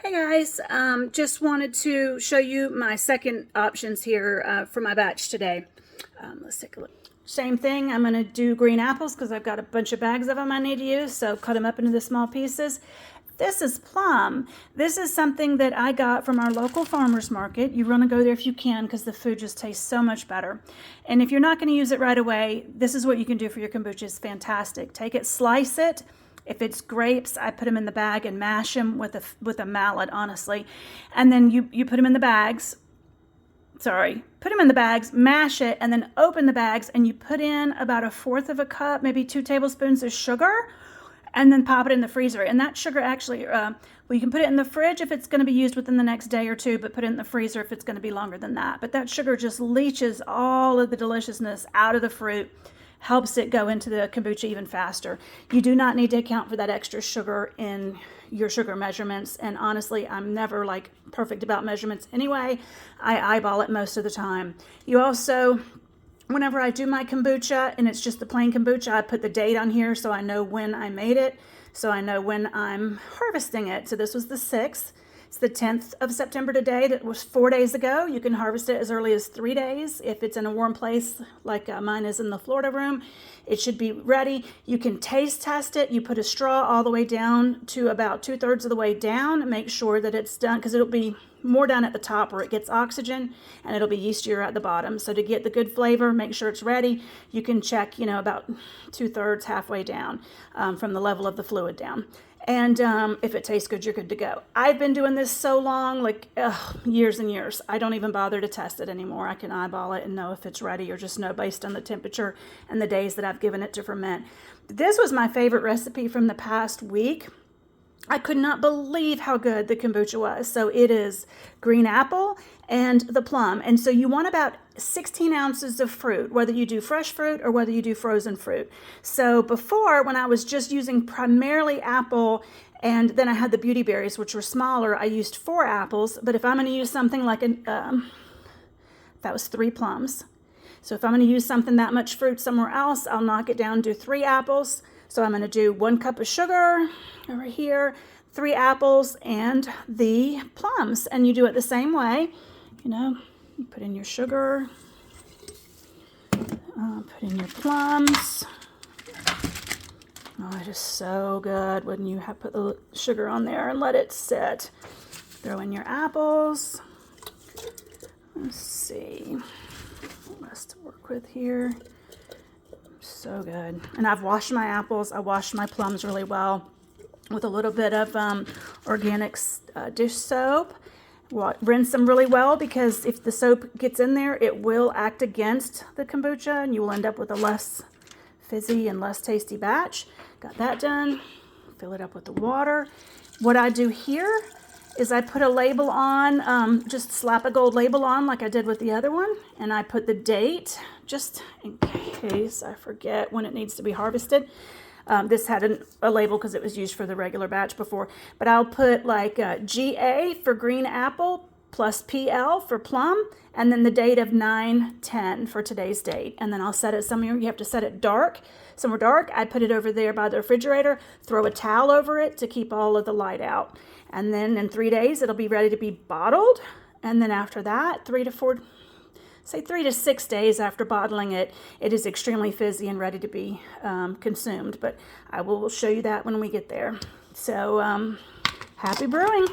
Hey guys, just wanted to show you my second options here for my batch today. Let's take a look. Same thing, I'm going to do green apples because I've got a bunch of bags of them I need to use, so cut them up into the small pieces. This is plum. This is something that I got from our local farmer's market. You want to go there if you can because the food just tastes so much better. And if you're not going to use it right away, this is what you can do for your kombucha. It's fantastic. Take it, slice it. If it's grapes, I put them in the bag and mash them with a mallet, honestly. And then you put them in the bags. Put them in the bags, mash it, and then open the bags, and you put in about 1/4 of a cup, maybe 2 tablespoons of sugar, and then pop it in the freezer. And that sugar actually, well, you can put it in the fridge if it's going to be used within the next day or two, but put it in the freezer if it's going to be longer than that. But that sugar just leaches all of the deliciousness out of the fruit, helps it go into the kombucha even faster. You do not need to account for that extra sugar in your sugar measurements. And honestly, I'm never like perfect about measurements anyway. I eyeball it most of the time. You also, whenever I do my kombucha and it's just the plain kombucha, I put the date on here so I know when I made it, so I know when I'm harvesting it. So this was the 6th. It's the 10th of September today. That was 4 days ago. You can harvest it as early as 3 days. If it's in a warm place like mine is in the Florida room, it should be ready. You can taste test it. You put a straw all the way down to about 2/3 of the way down. Make sure that it's done because it'll be more down at the top where it gets oxygen, and it'll be yeastier at the bottom. So to get the good flavor, make sure it's ready. You can check, about 2/3, halfway down from the level of the fluid down. And if it tastes good, you're good to go. I've been doing this so long, like years and years. I don't even bother to test it anymore. I can eyeball it and know if it's ready, or just know based on the temperature and the days that I've given it to ferment. This was my favorite recipe from the past week. I could not believe how good the kombucha was. So it is green apple and the plum. And so you want about 16 ounces of fruit, whether you do fresh fruit or whether you do frozen fruit. So before, when I was just using primarily apple, and then I had the beauty berries, which were smaller, I used 4 apples. But if I'm going to use something like that was 3 plums. So if I'm going to use something that much fruit somewhere else, I'll knock it down to 3 apples. So I'm going to do 1 cup of sugar over here, 3 apples, and the plums. And you do it the same way. You put in your sugar, put in your plums. Oh, it is so good when you have put the sugar on there and let it sit. Throw in your apples. Let's see what else to work with here. So good. And I've washed my apples. I washed my plums really well with a little bit of organic dish soap. Rinse them really well, because if the soap gets in there, it will act against the kombucha and you will end up with a less fizzy and less tasty batch. Got that done. Fill it up with the water. What I do here is I put a label on, just slap a gold label on like I did with the other one, and I put the date just in case I forget when it needs to be harvested. This had a label because it was used for the regular batch before, but I'll put like GA for green apple plus PL for plum, and then the date of 9/10 for today's date. And then I'll set it somewhere. You have to set it dark, somewhere dark. I put it over there by the refrigerator, throw a towel over it to keep all of the light out. And then in 3 days, it'll be ready to be bottled. And then after that, 3 to 6 days after bottling it, it is extremely fizzy and ready to be consumed. But I will show you that when we get there. So happy brewing.